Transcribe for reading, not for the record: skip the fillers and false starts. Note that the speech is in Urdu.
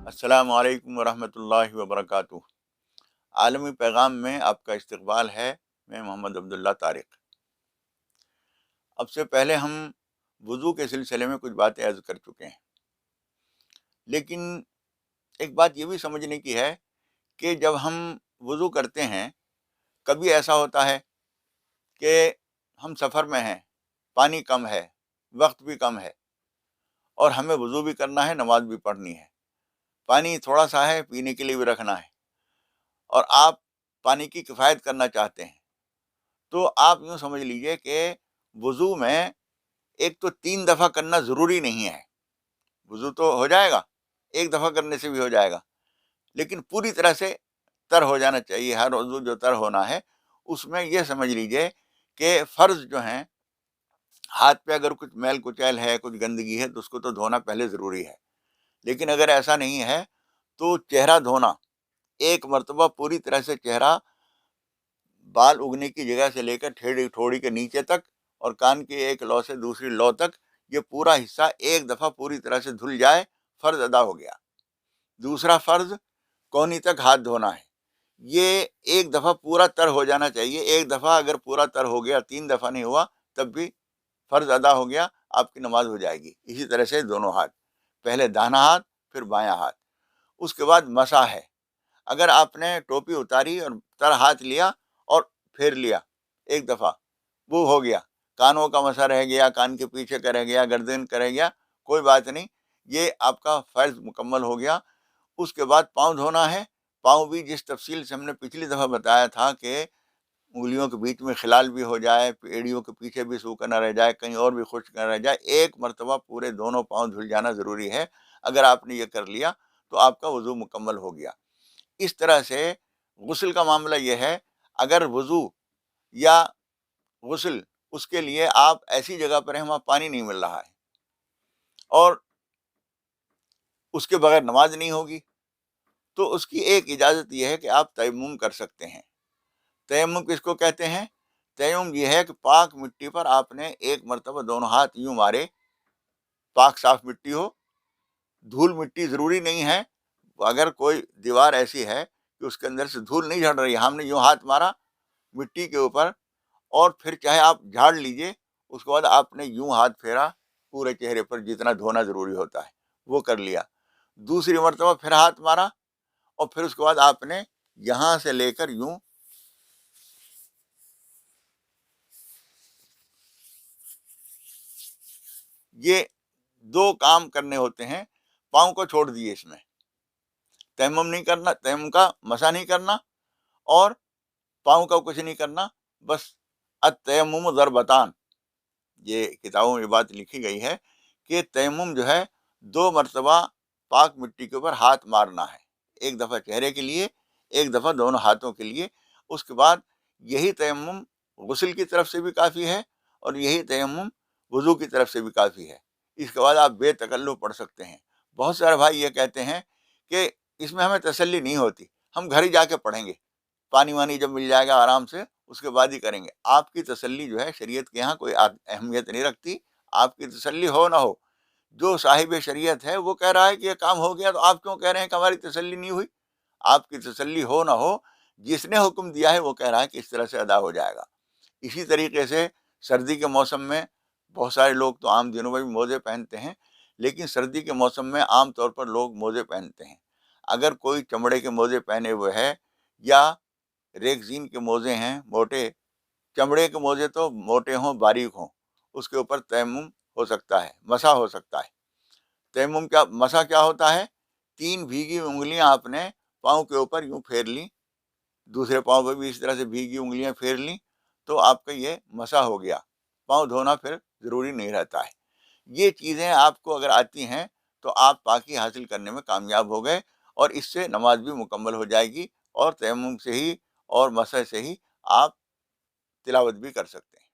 السلام علیکم ورحمۃ اللہ وبرکاتہ۔ عالمی پیغام میں آپ کا استقبال ہے۔ میں محمد عبداللہ طارق۔ اب سے پہلے ہم وضو کے سلسلے میں کچھ باتیں عرض کر چکے ہیں، لیکن ایک بات یہ بھی سمجھنے کی ہے کہ جب ہم وضو کرتے ہیں، کبھی ایسا ہوتا ہے کہ ہم سفر میں ہیں، پانی کم ہے، وقت بھی کم ہے، اور ہمیں وضو بھی کرنا ہے، نماز بھی پڑھنی ہے۔ پانی تھوڑا سا ہے، پینے کے لیے بھی رکھنا ہے، اور آپ پانی کی کفایت کرنا چاہتے ہیں، تو آپ یوں سمجھ لیجئے کہ وضو میں ایک تو 3 دفعہ کرنا ضروری نہیں ہے۔ وضو تو ہو جائے گا، ایک دفعہ کرنے سے بھی ہو جائے گا، لیکن پوری طرح سے تر ہو جانا چاہیے۔ ہر وضو جو تر ہونا ہے، اس میں یہ سمجھ لیجئے کہ فرض جو ہیں، ہاتھ پہ اگر کچھ میل کچیل ہے، کچھ گندگی ہے، تو اس کو تو دھونا پہلے ضروری ہے، لیکن اگر ایسا نہیں ہے تو چہرہ دھونا، ایک مرتبہ پوری طرح سے چہرہ بال اگنے کی جگہ سے لے کر ٹھوڑی کے نیچے تک، اور کان کی ایک لو سے دوسری لو تک، یہ پورا حصہ ایک دفعہ پوری طرح سے دھل جائے، فرض ادا ہو گیا۔ دوسرا فرض کونی تک ہاتھ دھونا ہے، یہ ایک دفعہ پورا تر ہو جانا چاہیے۔ ایک دفعہ اگر پورا تر ہو گیا، 3 دفعہ نہیں ہوا، تب بھی فرض ادا ہو گیا، آپ کی نماز ہو جائے گی۔ اسی طرح سے دونوں ہاتھ، پہلے داہنا ہاتھ پھر بایاں ہاتھ۔ اس کے بعد مسح ہے۔ اگر آپ نے ٹوپی اتاری اور تر ہاتھ لیا اور پھیر لیا ایک دفعہ، وہ ہو گیا۔ کانوں کا مسح رہ گیا، کان کے پیچھے کا رہ گیا، گردن کا رہ گیا، کوئی بات نہیں، یہ آپ کا فرض مکمل ہو گیا۔ اس کے بعد پاؤں دھونا ہے۔ پاؤں بھی جس تفصیل سے ہم نے پچھلی دفعہ بتایا تھا کہ انگلیوں کے بیچ میں خلال بھی ہو جائے، ایڑیوں کے پیچھے بھی سوکھا نہ رہ جائے، کہیں اور بھی خشک نہ رہ جائے، ایک مرتبہ پورے دونوں پاؤں دھل جانا ضروری ہے۔ اگر آپ نے یہ کر لیا تو آپ کا وضو مکمل ہو گیا۔ اس طرح سے غسل کا معاملہ یہ ہے، اگر وضو یا غسل، اس کے لیے آپ ایسی جگہ پر ہیں وہاں پانی نہیں مل رہا ہے اور اس کے بغیر نماز نہیں ہوگی، تو اس کی ایک اجازت یہ ہے کہ آپ تیمم کر سکتے ہیں۔ تیمم کس کو کہتے ہیں؟ تیمم یہ ہے کہ پاک مٹی پر آپ نے ایک مرتبہ دونوں ہاتھ یوں مارے، پاک صاف مٹی ہو، دھول مٹی ضروری نہیں ہے۔ اگر کوئی دیوار ایسی ہے کہ اس کے اندر سے دھول نہیں جھڑ رہی، ہم نے یوں ہاتھ مارا مٹی کے اوپر، اور پھر چاہے آپ جھاڑ لیجئے، اس کے بعد آپ نے یوں ہاتھ پھیرا پورے چہرے پر، جتنا دھونا ضروری ہوتا ہے وہ کر لیا۔ دوسری مرتبہ پھر ہاتھ مارا، اور پھر اس کے بعد آپ نے یہاں سے لے کر یوں یہ 2 کام کرنے ہوتے ہیں۔ پاؤں کو چھوڑ دیے، اس میں تیمم نہیں کرنا، تیمم کا مسح نہیں کرنا، اور پاؤں کا کچھ نہیں کرنا، بس التیمم ضربتان، یہ کتابوں میں یہ بات لکھی گئی ہے کہ تیمم جو ہے 2 مرتبہ پاک مٹی کے اوپر ہاتھ مارنا ہے، ایک دفعہ چہرے کے لیے، ایک دفعہ دونوں ہاتھوں کے لیے۔ اس کے بعد یہی تیمم غسل کی طرف سے بھی کافی ہے، اور یہی تیمم وضو کی طرف سے بھی کافی ہے۔ اس کے بعد آپ بے تکلف پڑھ سکتے ہیں۔ بہت سارے بھائی یہ کہتے ہیں کہ اس میں ہمیں تسلی نہیں ہوتی، ہم گھر ہی جا کے پڑھیں گے، پانی وانی جب مل جائے گا آرام سے اس کے بعد ہی کریں گے۔ آپ کی تسلی جو ہے شریعت کے ہاں کوئی اہمیت نہیں رکھتی، آپ کی تسلی ہو نہ ہو۔ جو صاحب شریعت ہے وہ کہہ رہا ہے کہ یہ کام ہو گیا، تو آپ کیوں کہہ رہے ہیں کہ ہماری تسلی نہیں ہوئی؟ آپ کی تسلی ہو نہ ہو، جس نے حکم دیا ہے وہ کہہ رہا ہے کہ اس طرح سے ادا ہو جائے گا۔ اسی طریقے سے سردی کے موسم میں بہت سارے لوگ تو عام دنوں میں بھی موزے پہنتے ہیں، لیکن سردی کے موسم میں عام طور پر لوگ موزے پہنتے ہیں۔ اگر کوئی چمڑے کے موزے پہنے ہوئے ہے، یا ریگزین کے موزے ہیں موٹے، چمڑے کے موزے تو موٹے ہوں باریک ہوں، اس کے اوپر تیمم ہو سکتا ہے، مسح ہو سکتا ہے۔ تیمم کیا، مسح کیا ہوتا ہے؟ 3 بھیگی انگلیاں آپ نے پاؤں کے اوپر یوں پھیر لیں، دوسرے پاؤں پہ بھی اس طرح سے بھیگی انگلیاں پھیر لیں، تو آپ کا یہ مسح ہو گیا۔ پاؤں دھونا پھر ضروری نہیں رہتا ہے۔ یہ چیزیں آپ کو اگر آتی ہیں تو آپ پاکی حاصل کرنے میں کامیاب ہو گئے، اور اس سے نماز بھی مکمل ہو جائے گی، اور تیمم سے ہی اور مسح سے ہی آپ تلاوت بھی کر سکتے ہیں۔